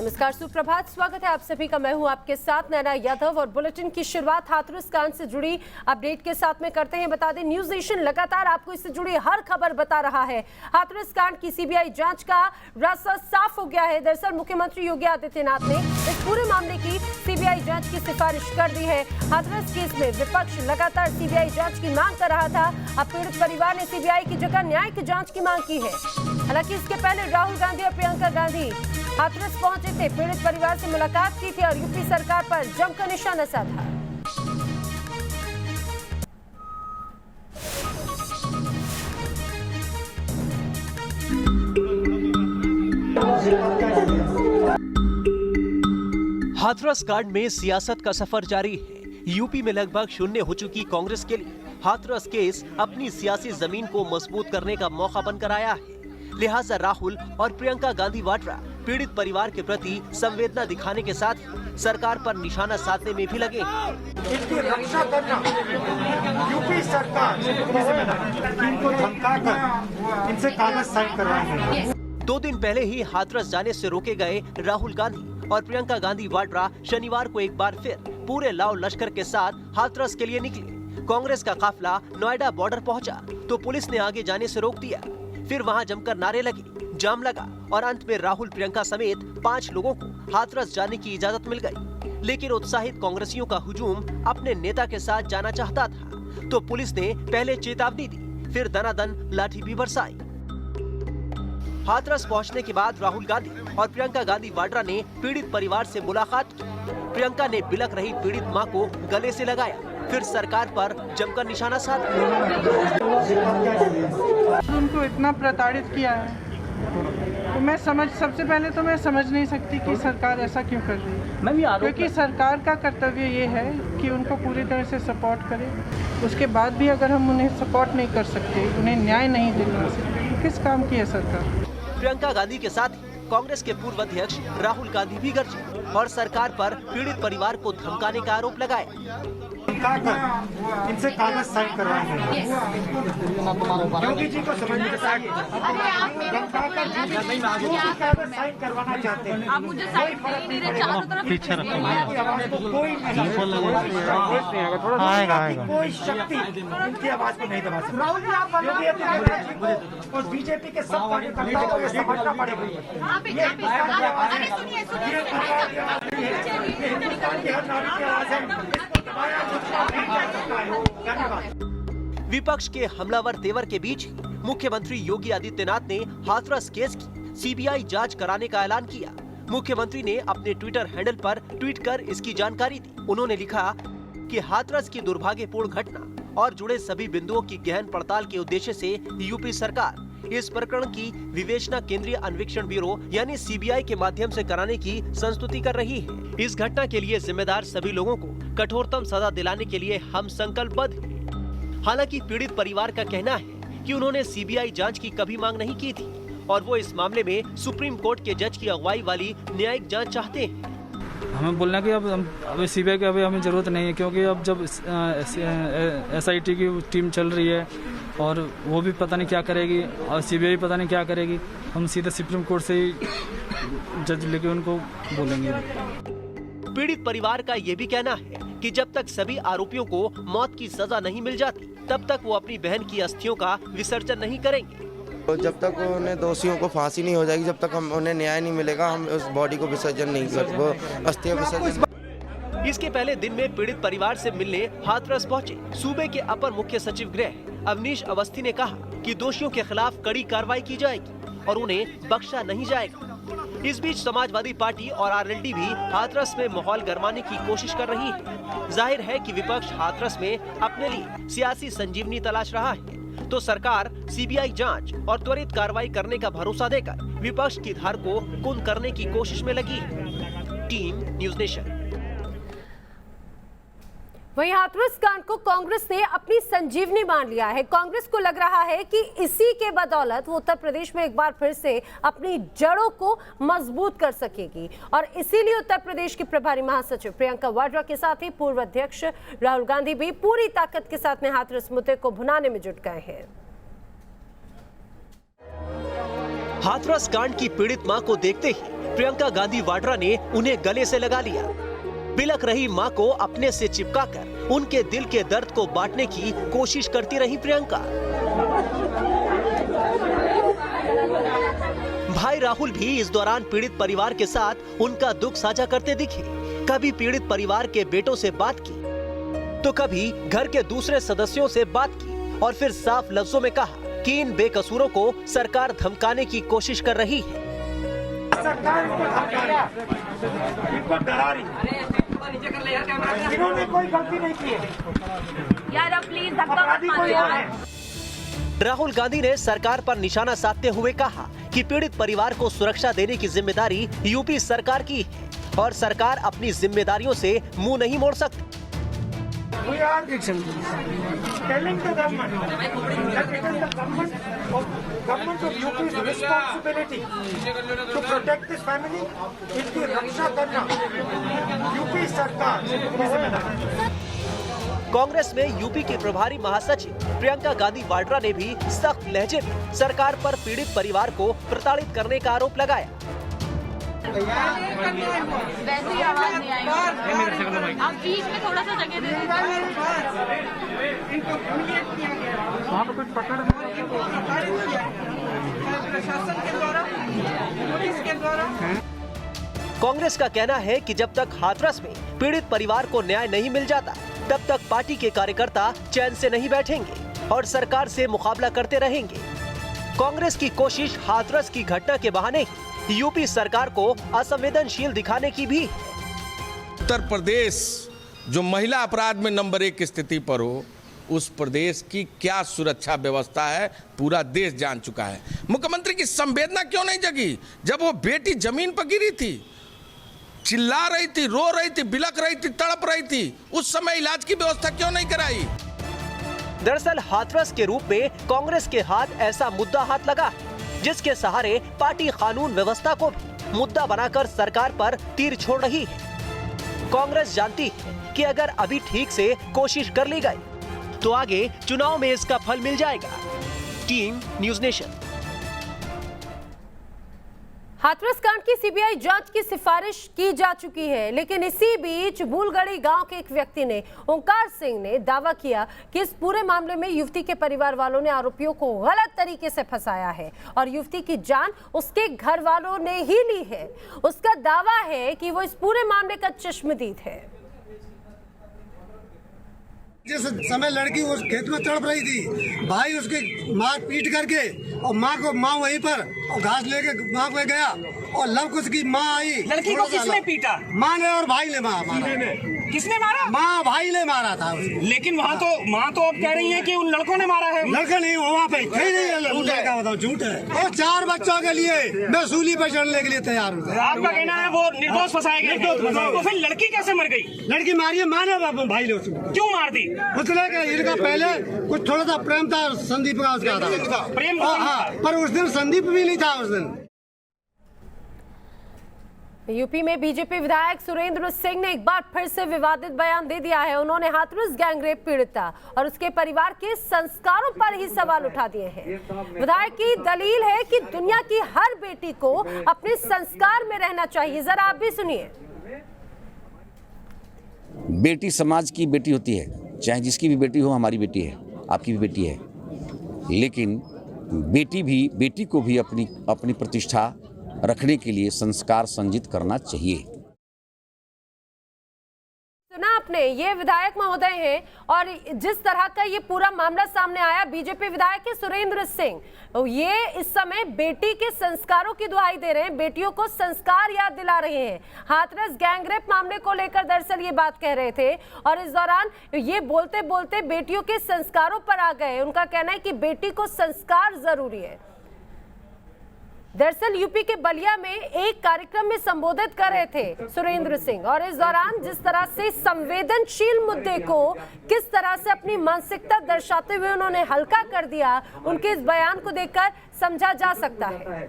नमस्कार, सुप्रभात। स्वागत है आप सभी का। मैं हूं आपके साथ नैना यादव और बुलेटिन की शुरुआत हाथरस कांड से जुड़ी अपडेट के साथ में करते हैं। बता दें, न्यूज नेशन लगातार आपको इससे जुड़ी हर खबर बता रहा है। हाथरस कांड की सीबीआई जांच का रास्ता साफ हो गया है। दरअसल मुख्यमंत्री योगी आदित्यनाथ ने इस पूरे मामले की सीबीआई जांच की सिफारिश कर दी है। हाथरस केस में विपक्ष लगातार सीबीआई जांच की मांग कर रहा था। अब पीड़ित परिवार ने सीबीआई की जगह न्याय की जांच की मांग की है। हालांकि इसके पहले राहुल गांधी और प्रियंका गांधी हाथरस पहुंचे थे, पीड़ित परिवार से मुलाकात की थी और यूपी सरकार पर जमकर निशाना साधा। हाथरस कांड में सियासत का सफर जारी है। यूपी में लगभग शून्य हो चुकी कांग्रेस के लिए हाथरस केस अपनी सियासी जमीन को मजबूत करने का मौका बनकर आया है। लिहाजा राहुल और प्रियंका गांधी वाड्रा पीड़ित परिवार के प्रति संवेदना दिखाने के साथ सरकार पर निशाना साधने में भी लगे। इनकी रक्षा करना यूपी सरकार इनको धमकाकर इनसे कागज साइन करवाएंगे। 2 दिन पहले ही हाथरस जाने से रोके गए राहुल गांधी और प्रियंका गांधी वाड्रा शनिवार को एक बार फिर पूरे लाव लश्कर के साथ हाथरस के लिए निकले। कांग्रेस का काफिला नोएडा बॉर्डर पहुंचा तो पुलिस ने आगे जाने से रोक दिया। फिर वहां जमकर नारे लगे, जाम लगा और अंत में राहुल प्रियंका समेत 5 लोगों को हाथरस जाने की इजाजत मिल गई। लेकिन उत्साहित कांग्रेसियों का हुजूम अपने नेता के साथ जाना चाहता था तो पुलिस ने पहले चेतावनी दी, फिर दनादन लाठी भी बरसाई। हाथरस पहुंचने के बाद राहुल गांधी और प्रियंका गांधी वाड्रा ने पीड़ित परिवार से मुलाकात की। प्रियंका ने बिलख रही पीड़ित मां को गले से लगाया, फिर सरकार पर जमकर निशाना साधा। उनको इतना प्रताड़ित किया है तो सबसे पहले तो मैं समझ नहीं सकती कि सरकार ऐसा क्यों कर रही है, क्योंकि सरकार का कर्तव्य ये है कि उनको पूरी तरह से सपोर्ट करे। उसके बाद भी अगर हम उन्हें सपोर्ट नहीं कर सकते, उन्हें न्याय नहीं दिला सकते, तो किस काम की है सरकार। प्रियंका गांधी के साथ कांग्रेस के पूर्व अध्यक्ष राहुल गांधी भी गरजे और सरकार पर पीड़ित परिवार को धमकाने का आरोप लगाया। इनसे कागज साइन करवाएंगे। योगी जी को समझने चाहिए, कागज साइन करवाना चाहते हैं। आप मुझे साइड नहीं रहे, चारों तरफ पीछे कोई कोई शक्ति इनकी आवाज को नहीं दबा सकती। योगी आदित्यनाथ और बीजेपी के सब कार्यकर्ताओं को समझना पड़ेगा। हिंदुस्तान की हर नारी की आवाज है। विपक्ष के हमलावर तेवर के बीच मुख्यमंत्री योगी आदित्यनाथ ने हाथरस केस की सीबीआई जांच कराने का ऐलान किया। मुख्यमंत्री ने अपने ट्विटर हैंडल पर ट्वीट कर इसकी जानकारी दी। उन्होंने लिखा कि हाथरस की दुर्भाग्यपूर्ण घटना और जुड़े सभी बिंदुओं की गहन पड़ताल के उद्देश्य से यूपी सरकार इस प्रकरण की विवेचना केंद्रीय अन्वेषण ब्यूरो यानी सीबीआई के माध्यम से कराने की संस्तुति कर रही है। इस घटना के लिए जिम्मेदार सभी लोगों को कठोरतम सजा दिलाने के लिए हम संकल्पबद्ध हैं। हालांकि पीड़ित परिवार का कहना है कि उन्होंने सीबीआई जांच की कभी मांग नहीं की थी और वो इस मामले में सुप्रीम कोर्ट के जज की अगुवाई वाली न्यायिक जांच चाहते हैं। हमें बोलना कि अब सीबीआई की अभी हमें ज़रूरत नहीं है, क्योंकि अब जब एसआईटी की टीम चल रही है और वो भी पता नहीं क्या करेगी और सीबीआई पता नहीं क्या करेगी। हम सीधे सुप्रीम कोर्ट से ही जज लेके उनको बोलेंगे। पीड़ित परिवार का ये भी कहना है कि जब तक सभी आरोपियों को मौत की सजा नहीं मिल जाती तब तक वो अपनी बहन की अस्थियों का विसर्जन नहीं करेंगे। तो जब तक उन्हें दोषियों को फांसी नहीं हो जाएगी, जब तक हम उन्हें न्याय नहीं मिलेगा, हम उस बॉडी को विसर्जन नहीं कर, वो अस्थियों विसर्जन। इसके पहले दिन में पीड़ित परिवार से मिलने हाथरस पहुंचे सूबे के अपर मुख्य सचिव गृह अवनीश अवस्थी ने कहा कि दोषियों के खिलाफ कड़ी कार्रवाई की जाएगी और उन्हें बख्शा नहीं जाएगा। इस बीच समाजवादी पार्टी और आरएलडी भी हाथरस में माहौल गरमाने की कोशिश कर रही है। जाहिर है कि विपक्ष हाथरस में अपने लिए सियासी संजीवनी तलाश रहा है तो सरकार सीबीआई जांच और त्वरित कार्रवाई करने का भरोसा देकर विपक्ष की धार को कुंद करने की कोशिश में लगी है। Team news nation. वहीं हाथरस कांड को कांग्रेस ने अपनी संजीवनी मान लिया है। कांग्रेस को लग रहा है कि इसी के बदौलत वो उत्तर प्रदेश में एक बार फिर से अपनी जड़ों को मजबूत कर सकेगी और इसीलिए उत्तर प्रदेश की प्रभारी महासचिव प्रियंका वाड्रा के साथ ही पूर्व अध्यक्ष राहुल गांधी भी पूरी ताकत के साथ में हाथरस मुद्दे को भुनाने में जुट गए हैं। हाथरस कांड की पीड़ित मां को देखते ही प्रियंका गांधी वाड्रा ने उन्हें गले से लगा लिया। बिलख रही मां को अपने से चिपकाकर उनके दिल के दर्द को बांटने की कोशिश करती रही प्रियंका। भाई राहुल भी इस दौरान पीड़ित परिवार के साथ उनका दुख साझा करते दिखे। कभी पीड़ित परिवार के बेटों से बात की तो कभी घर के दूसरे सदस्यों से बात की और फिर साफ लफ्जों में कहा कि इन बेकसूरों को सरकार धमकाने की कोशिश कर रही है। सरकार इनको धमका रही है, इनको डरा रही है। इन्होंने कोई गलती नहीं की है यार, प्लीज धक्का मत अपराधी कोई मारो और यार। है। राहुल गांधी ने सरकार पर निशाना साधते हुए कहा कि पीड़ित परिवार को सुरक्षा देने की जिम्मेदारी यूपी सरकार की है और सरकार अपनी जिम्मेदारियों से मुंह नहीं मोड़ सकती। We are telling the government that it is the government of UP's responsibility to protect this family. इनकी रक्षा करना यूपी सरकार की जिम्मेदारी है। कांग्रेस में यूपी की प्रभारी महासचिव प्रियंका गांधी वाड्रा ने भी सख्त लहजे में सरकार पर पीड़ित परिवार को प्रताड़ित करने का आरोप लगाया। वैसे ही आवाज नहीं आई। आप बीच में थोड़ा सा जगह दे वहाँ पे कुछ पकड़ प्रशासन के द्वारा, पुलिस के द्वारा। कांग्रेस का कहना है कि जब तक हाथरस में पीड़ित परिवार को न्याय नहीं मिल जाता तब तक पार्टी के कार्यकर्ता चैन से नहीं बैठेंगे और सरकार से मुकाबला करते रहेंगे। कांग्रेस की कोशिश हाथरस की घटना के बहाने ही यूपी सरकार को असंवेदनशील दिखाने की भी है। उत्तर प्रदेश जो महिला अपराध में नंबर 1 की स्थिति पर हो, उस प्रदेश की क्या सुरक्षा व्यवस्था है पूरा देश जान चुका है। मुख्यमंत्री की संवेदना क्यों नहीं जगी जब वो बेटी जमीन पर गिरी थी, चिल्ला रही थी, रो रही थी, बिलख रही थी, तड़प रही थी, उस समय इलाज की व्यवस्था क्यों नहीं कराई? दरअसल हाथरस के रूप में कांग्रेस के हाथ ऐसा मुद्दा हाथ लगा जिसके सहारे पार्टी कानून व्यवस्था को भी मुद्दा बनाकर सरकार पर तीर छोड़ रही है। कांग्रेस जानती है कि अगर अभी ठीक से कोशिश कर ली गई तो आगे चुनाव में इसका फल मिल जाएगा। Team news nation. हाथरस कांड की सीबीआई जांच की सिफारिश की जा चुकी है, लेकिन इसी बीच भूलगढ़ी गांव के एक व्यक्ति ने, ओंकार सिंह ने दावा किया कि इस पूरे मामले में युवती के परिवार वालों ने आरोपियों को गलत तरीके से फंसाया है और युवती की जान उसके घर वालों ने ही ली है। उसका दावा है कि वो इस पूरे मामले का चश्मदीद है। जिस समय लड़की उस खेत में तड़प रही थी, भाई उसके मार पीट करके और माँ वहीं पर और घास लेके माँ पे गया और लव कुछ की माँ आई। लड़की को किसने पीटा? माँ ने और भाई ने मारा। किसने मारा? माँ भाई ने मारा था उसको। लेकिन वहाँ तो माँ तो अब कह रही है कि उन लड़कों ने मारा है। लड़का नहीं, वहाँ पे लड़का बताओ झूठ है। और 4 बच्चों के लिए मैं सूली पर चढ़ने के लिए तैयार हूँ। आपका कहना है वो निर्दोष फंसाए गए, तो फिर लड़की कैसे मर गई? लड़की मारी है माँ ने, भाई ने उसको। क्यों मार दी? उसने इनका पहले कुछ थोड़ा सा प्रेम था संदीप का, उसका था प्रेम। हाँ, पर उस दिन संदीप भी नहीं था उस दिन। यूपी में बीजेपी विधायक सुरेंद्र सिंह ने एक बार फिर से विवादित बयान दे दिया है। उन्होंने हाथरस गैंगरेप पीड़िता और उसके परिवार के संस्कारों पर ही सवाल उठा दिए हैं। विधायक की दलील है कि दुनिया की हर बेटी को अपने संस्कार में रहना चाहिए। जरा आप भी सुनिए। बेटी समाज की बेटी होती है, चाहे जिसकी भी बेटी हो, हमारी बेटी है, आपकी भी बेटी है, लेकिन बेटी को भी अपनी प्रतिष्ठा रखने के लिए संस्कार संजित करना चाहिए। सुना आपने, ये विधायक महोदय हैं और जिस तरह का ये पूरा मामला सामने आया, बीजेपी विधायक है सुरेंद्र सिंह, ये इस समय बेटी के संस्कारों की दुहाई दे रहे हैं, बेटियों को संस्कार याद दिला रहे हैं। हाथरस गैंगरेप मामले को लेकर दरअसल ये बात कह रहे थे और इस दौरान ये बोलते बोलते बेटियों के संस्कारों पर आ गए। उनका कहना है कि बेटी को संस्कार जरूरी है। दरअसल यूपी के बलिया में एक कार्यक्रम में संबोधित कर रहे थे सुरेंद्र सिंह और इस दौरान जिस तरह से संवेदनशील मुद्दे को किस तरह से अपनी मानसिकता दर्शाते हुए उन्होंने हल्का कर दिया, उनके इस बयान को देखकर समझा जा सकता है।